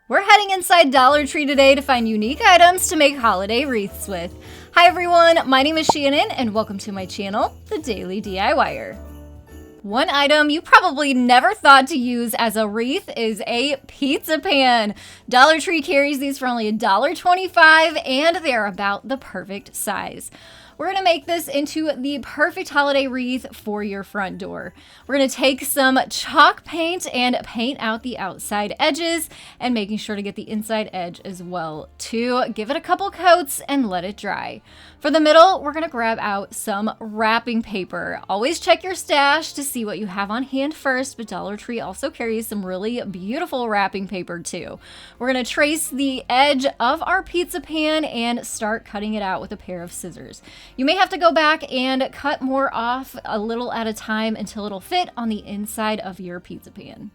We're heading inside Dollar Tree today to find unique items to make holiday wreaths with. Hi everyone, my name is Shannon and welcome to my channel, The Daily DIYer. One item you probably never thought to use as a wreath is a pizza pan. Dollar Tree carries these for only $1.25 and they're about the perfect size. We're gonna make this into the perfect holiday wreath for your front door. We're gonna take some chalk paint and paint out the outside edges and making sure to get the inside edge as well too. Give it a couple coats and let it dry. For the middle, we're gonna grab out some wrapping paper. Always check your stash to see what you have on hand first, but Dollar Tree also carries some really beautiful wrapping paper too. We're gonna trace the edge of our pizza pan and start cutting it out with a pair of scissors. You may have to go back and cut more off a little at a time until it'll fit on the inside of your pizza pan.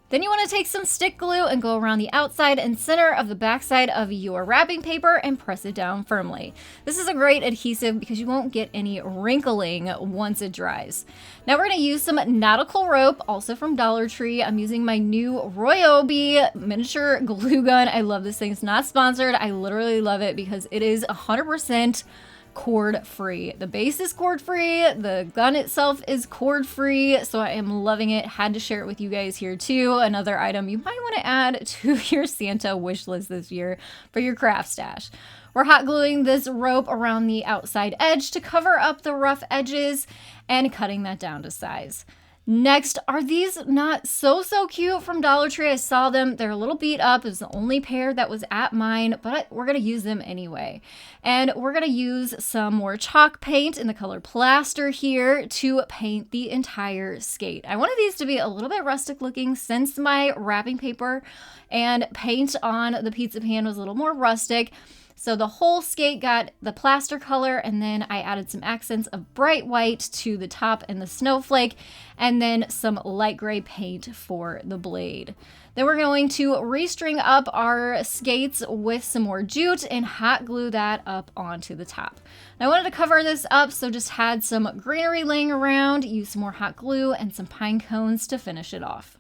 Then you want to take some stick glue and go around the outside and center of the backside of your wrapping paper and press it down firmly. This is a great adhesive because you won't get any wrinkling once it dries. Now we're going to use some nautical rope, also from Dollar Tree. I'm using my new Ryobi miniature glue gun. I love this thing. It's not sponsored. I literally love it because it is 100% cord free. The base is cord free, the gun itself is cord free, so I am loving it. Had to share it with you guys here too. Another item you might want to add to your Santa wish list this year for your craft stash. We're hot gluing this rope around the outside edge to cover up the rough edges and cutting that down to size. Next are these not so cute from Dollar Tree. I saw them. They're a little beat up. It was the only pair that was at mine, but we're going to use them anyway. And we're going to use some more chalk paint in the color plaster here to paint the entire skate. I wanted these to be a little bit rustic looking since my wrapping paper and paint on the pizza pan was a little more rustic. So the whole skate got the plaster color, and then I added some accents of bright white to the top and the snowflake, and then some light gray paint for the blade. Then we're going to restring up our skates with some more jute and hot glue that up onto the top. Now, I wanted to cover this up, so just had some greenery laying around, used some more hot glue and some pine cones to finish it off.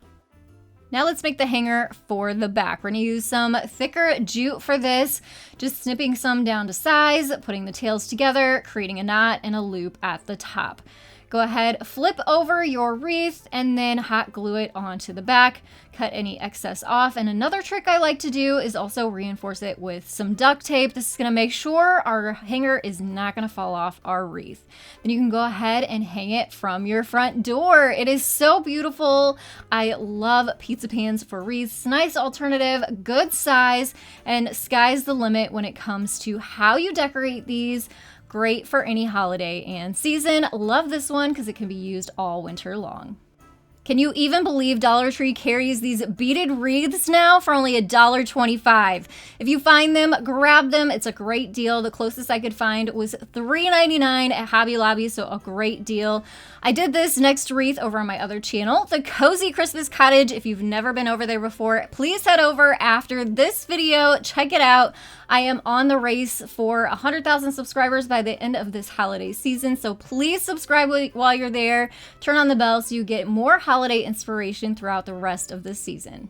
Now let's make the hanger for the back. We're gonna use some thicker jute for this, just snipping some down to size, putting the tails together, creating a knot and a loop at the top. Go ahead, flip over your wreath and then hot glue it onto the back. Cut any excess off. And another trick I like to do is also reinforce it with some duct tape. This is gonna make sure our hanger is not gonna fall off our wreath. Then you can go ahead and hang it from your front door. It is so beautiful. I love pizza pans for wreaths. Nice alternative, good size, and sky's the limit when it comes to how you decorate these. Great for any holiday and season. Love this one because it can be used all winter long. Can you even believe Dollar Tree carries these beaded wreaths now for only $1.25? If you find them, grab them. It's a great deal. The closest I could find was $3.99 at Hobby Lobby, so a great deal. I did this next wreath over on my other channel, the Cozy Christmas Cottage. If you've never been over there before, please head over after this video. Check it out. I am on the race for 100,000 subscribers by the end of this holiday season, so please subscribe while you're there. Turn on the bell so you get more holiday inspiration throughout the rest of this season.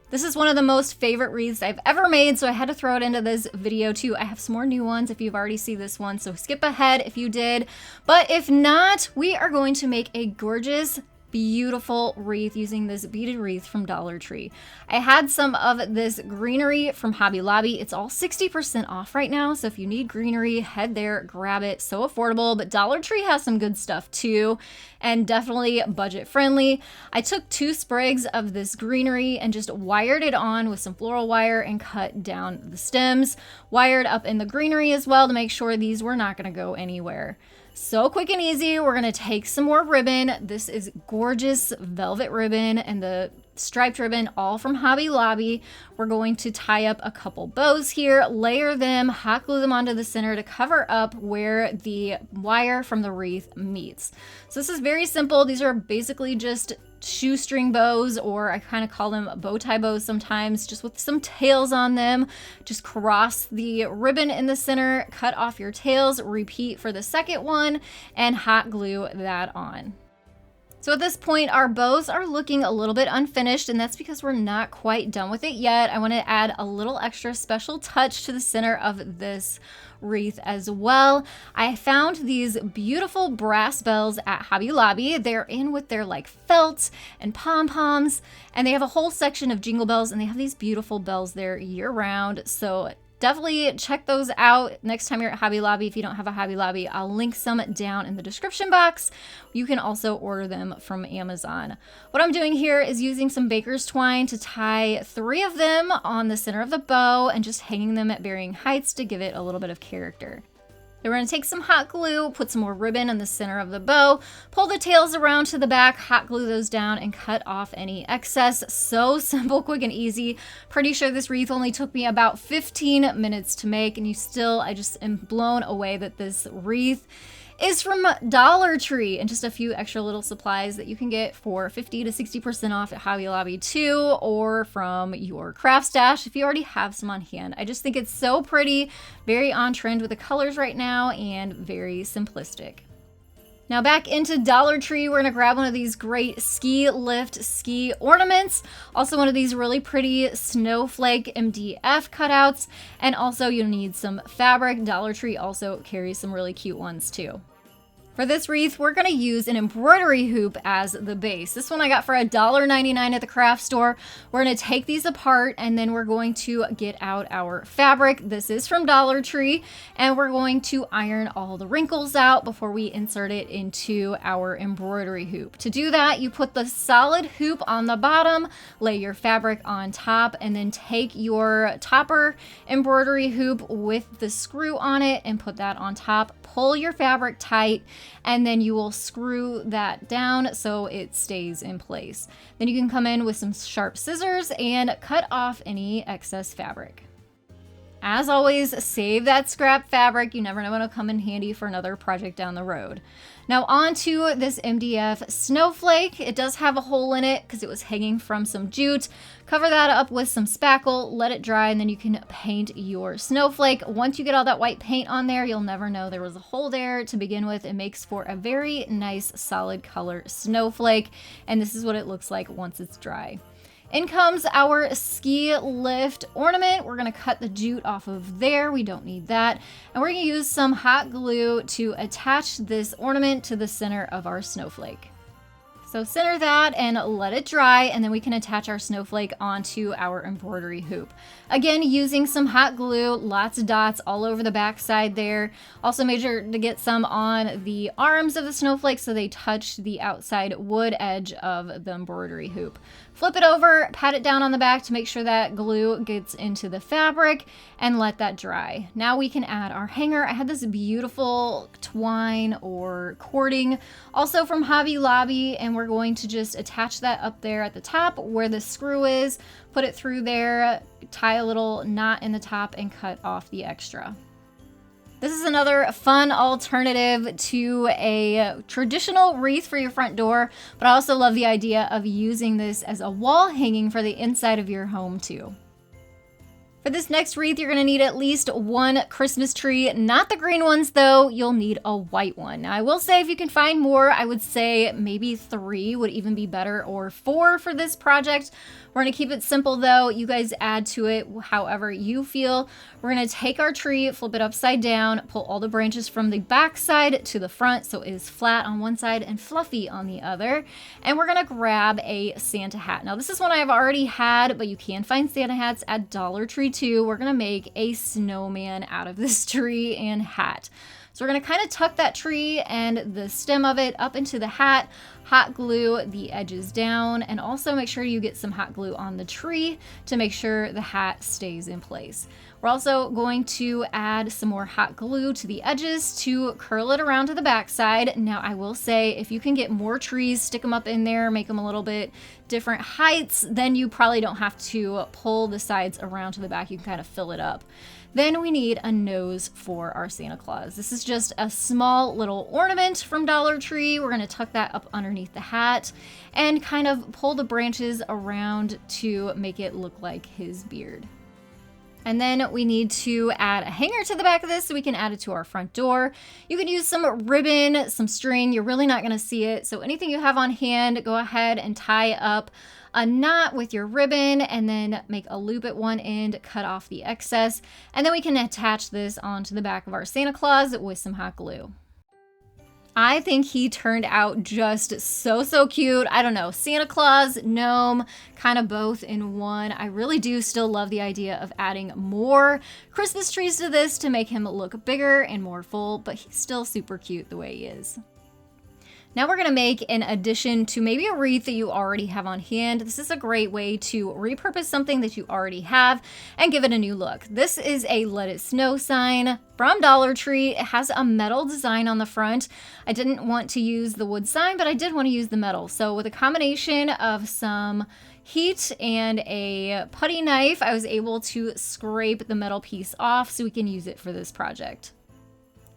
This is one of the most favorite wreaths I've ever made, so I had to throw it into this video too. I have some more new ones if you've already seen this one, so skip ahead if you did. But if not, we are going to make a gorgeous, beautiful wreath using this beaded wreath from Dollar Tree. I had some of this greenery from Hobby Lobby. It's all 60% off right now, so if you need greenery, head there, grab it. So affordable, but Dollar Tree has some good stuff too, and definitely budget friendly. I took 2 sprigs of this greenery and just wired it on with some floral wire and cut down the stems. Wired up in the greenery as well to make sure these were not going to go anywhere. So quick and easy. We're going to take some more ribbon. This is gorgeous velvet ribbon and the striped ribbon, all from Hobby Lobby. We're going to tie up a couple bows here, layer them, hot glue them onto the center to cover up where the wire from the wreath meets. So this is very simple. These are basically just shoestring bows, or I kind of call them bow tie bows sometimes, just with some tails on them. Just cross the ribbon in the center, cut off your tails, repeat for the second one, and hot glue that on. So at this point, our bows are looking a little bit unfinished, and that's because we're not quite done with it yet. I want to add a little extra special touch to the center of this wreath as well. I found these beautiful brass bells at Hobby Lobby. They're in with their like felt and pom-poms, and they have a whole section of jingle bells, and they have these beautiful bells there year round. So definitely check those out next time you're at Hobby Lobby. If you don't have a Hobby Lobby, I'll link some down in the description box. You can also order them from Amazon. What I'm doing here is using some baker's twine to tie 3 of them on the center of the bow and just hanging them at varying heights to give it a little bit of character. Then we're going to take some hot glue, put some more ribbon in the center of the bow, pull the tails around to the back, hot glue those down, and cut off any excess. So simple, quick, and easy. Pretty sure this wreath only took me about 15 minutes to make, and I just am blown away that this wreath is from Dollar Tree, and just a few extra little supplies that you can get for 50 to 60% off at Hobby Lobby too, or from your craft stash if you already have some on hand. I just think it's so pretty, very on trend with the colors right now, and very simplistic. Now back into Dollar Tree, we're gonna grab one of these great ski lift ski ornaments, also one of these really pretty snowflake MDF cutouts, and also you'll need some fabric. Dollar Tree also carries some really cute ones too. For this wreath, we're going to use an embroidery hoop as the base. This one I got for $1.99 at the craft store. We're going to take these apart, and then we're going to get out our fabric. This is from Dollar Tree, and we're going to iron all the wrinkles out before we insert it into our embroidery hoop. To do that, you put the solid hoop on the bottom, lay your fabric on top, and then take your topper embroidery hoop with the screw on it and put that on top. Pull your fabric tight, and then you will screw that down so it stays in place. Then you can come in with some sharp scissors and cut off any excess fabric. As always, save that scrap fabric. You never know when it'll come in handy for another project down the road. Now onto this MDF snowflake. It does have a hole in it because it was hanging from some jute. Cover that up with some spackle, let it dry, and then you can paint your snowflake. Once you get all that white paint on there, you'll never know there was a hole there to begin with. It makes for a very nice solid color snowflake, and this is what it looks like once it's dry. In comes our ski lift ornament. We're gonna cut the jute off of there. We don't need that. And we're gonna use some hot glue to attach this ornament to the center of our snowflake. So center that and let it dry, and then we can attach our snowflake onto our embroidery hoop. Again, using some hot glue, lots of dots all over the back side there. Also made sure to get some on the arms of the snowflake so they touch the outside wood edge of the embroidery hoop. Flip it over, pat it down on the back to make sure that glue gets into the fabric, and let that dry. Now we can add our hanger. I had this beautiful twine or cording, also from Hobby Lobby, and we're going to just attach that up there at the top where the screw is, put it through there, tie a little knot in the top, and cut off the extra. This is another fun alternative to a traditional wreath for your front door, but I also love the idea of using this as a wall hanging for the inside of your home too. For this next wreath, you're gonna need at least one Christmas tree, not the green ones though, you'll need a white one. Now I will say if you can find more, I would say maybe 3 would even be better, or 4 for this project. We're gonna keep it simple though. You guys add to it however you feel. We're gonna take our tree, flip it upside down, pull all the branches from the back side to the front so it is flat on one side and fluffy on the other. And we're gonna grab a Santa hat. Now this is one I've already had, but you can find Santa hats at Dollar Tree too. We're gonna make a snowman out of this tree and hat. So we're gonna kind of tuck that tree and the stem of it up into the hat, hot glue the edges down, and also make sure you get some hot glue on the tree to make sure the hat stays in place. We're also going to add some more hot glue to the edges to curl it around to the back side. Now I will say if you can get more trees, stick them up in there, make them a little bit different heights, then you probably don't have to pull the sides around to the back. You can kind of fill it up. Then we need a nose for our Santa Claus. This is just a small little ornament from Dollar Tree. We're going to tuck that up underneath the hat and kind of pull the branches around to make it look like his beard. And then we need to add a hanger to the back of this so we can add it to our front door. You can use some ribbon, some string. You're really not going to see it. So anything you have on hand, go ahead and tie up a knot with your ribbon and then make a loop at one end, cut off the excess. And then we can attach this onto the back of our Santa Claus with some hot glue. I think he turned out just so cute. I don't know, Santa Claus, gnome, kind of both in one. I really do still love the idea of adding more Christmas trees to this to make him look bigger and more full, but he's still super cute the way he is. Now we're gonna make an addition to maybe a wreath that you already have on hand. This is a great way to repurpose something that you already have and give it a new look. This is a Let It Snow sign from Dollar Tree. It has a metal design on the front. I didn't want to use the wood sign, but I did want to use the metal. So with a combination of some heat and a putty knife, I was able to scrape the metal piece off so we can use it for this project.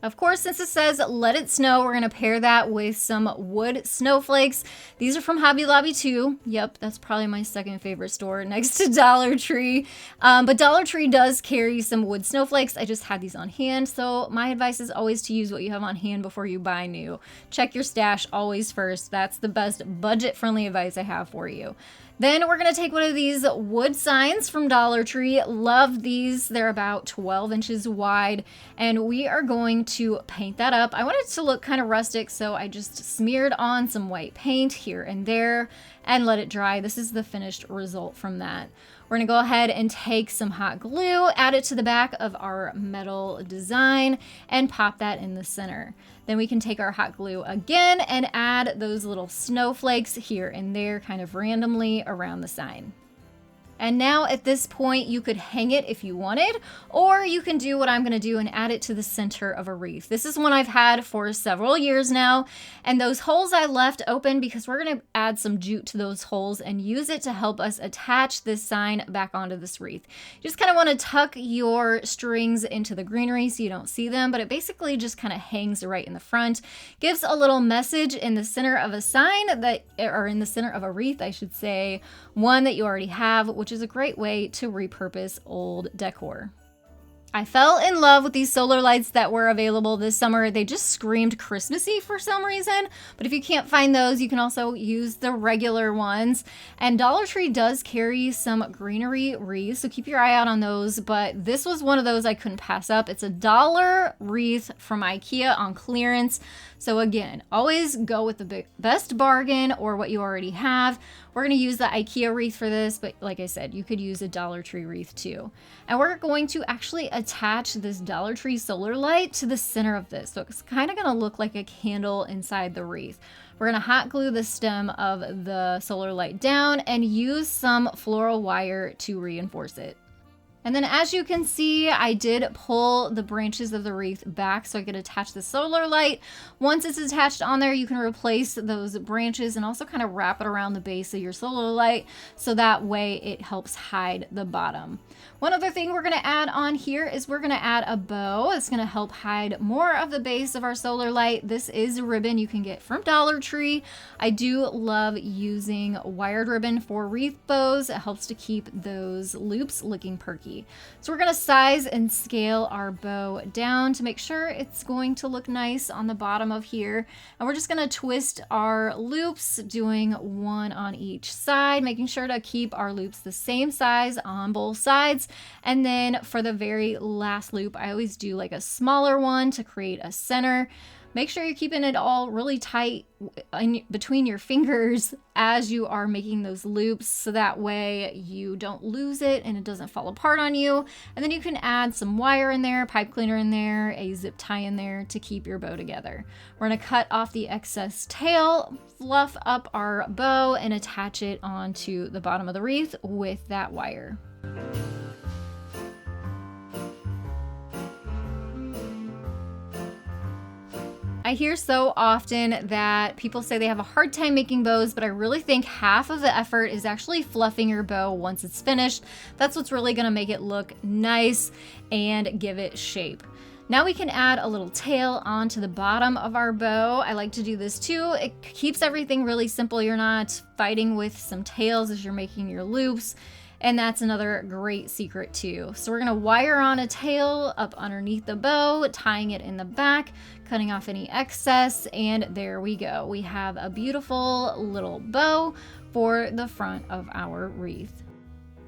Of course, since it says Let It Snow, we're gonna pair that with some wood snowflakes. These are from Hobby Lobby too. Yep, that's probably my second favorite store next to Dollar Tree. But Dollar Tree does carry some wood snowflakes. I just had these on hand, so my advice is always to use what you have on hand before you buy new. Check your stash always first. That's the best budget-friendly advice I have for you. Then we're gonna take one of these wood signs from Dollar Tree. Love these. They're about 12 inches wide, and we are going to paint that up. I want it to look kind of rustic, so I just smeared on some white paint here and there and let it dry. This is the finished result from that. We're gonna go ahead and take some hot glue, add it to the back of our metal design, and pop that in the center. Then we can take our hot glue again and add those little snowflakes here and there kind of randomly around the sign. And now at this point, you could hang it if you wanted, or you can do what I'm gonna do and add it to the center of a wreath. This is one I've had for several years now, and those holes I left open because we're gonna add some jute to those holes and use it to help us attach this sign back onto this wreath. You just kind of wanna tuck your strings into the greenery so you don't see them, but it basically just kind of hangs right in the front. Gives a little message in the center of a sign or in the center of a wreath, I should say, one that you already have, which is a great way to repurpose old decor. I fell in love with these solar lights that were available this summer. They just screamed Christmassy for some reason, but if you can't find those, you can also use the regular ones. And Dollar Tree does carry some greenery wreaths, so keep your eye out on those, but this was one of those I couldn't pass up. It's a $1 wreath from IKEA on clearance. So again, always go with the best bargain or what you already have. We're gonna use the IKEA wreath for this, but like I said, you could use a Dollar Tree wreath too. And we're going to actually attach this Dollar Tree solar light to the center of this. So it's kind of gonna look like a candle inside the wreath. We're gonna hot glue the stem of the solar light down and use some floral wire to reinforce it. And then as you can see, I did pull the branches of the wreath back so I could attach the solar light. Once it's attached on there, you can replace those branches and also kind of wrap it around the base of your solar light so that way it helps hide the bottom. One other thing we're gonna add on here is we're gonna add a bow. It's gonna help hide more of the base of our solar light. This is ribbon you can get from Dollar Tree. I do love using wired ribbon for wreath bows. It helps to keep those loops looking perky. So we're gonna size and scale our bow down to make sure it's going to look nice on the bottom of here. And we're just gonna twist our loops, doing one on each side, making sure to keep our loops the same size on both sides. And then for the very last loop, I always do like a smaller one to create a center. Make sure you're keeping it all really tight between your fingers as you are making those loops so that way you don't lose it and it doesn't fall apart on you. And then you can add some wire in there, pipe cleaner in there, a zip tie in there to keep your bow together. We're gonna cut off the excess tail, fluff up our bow, and attach it onto the bottom of the wreath with that wire. I hear so often that people say they have a hard time making bows, but I really think half of the effort is actually fluffing your bow once it's finished. That's what's really gonna make it look nice and give it shape. Now we can add a little tail onto the bottom of our bow. I like to do this too. It keeps everything really simple. You're not fighting with some tails as you're making your loops. And that's another great secret too. So we're gonna wire on a tail up underneath the bow, tying it in the back, cutting off any excess, and there we go. We have a beautiful little bow for the front of our wreath.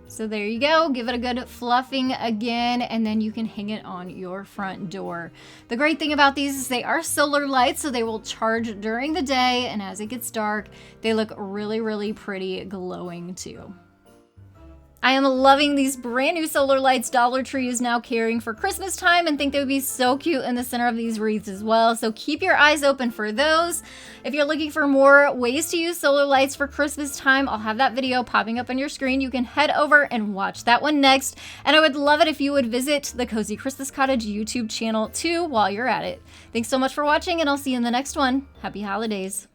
So there you go, give it a good fluffing again, and then you can hang it on your front door. The great thing about these is they are solar lights, so they will charge during the day, and as it gets dark, they look really, really pretty glowing too. I am loving these brand new solar lights Dollar Tree is now carrying for Christmas time, and think they would be so cute in the center of these wreaths as well. So keep your eyes open for those. If you're looking for more ways to use solar lights for Christmas time, I'll have that video popping up on your screen. You can head over and watch that one next. And I would love it if you would visit the Cozy Christmas Cottage YouTube channel too while you're at it. Thanks so much for watching, and I'll see you in the next one. Happy holidays.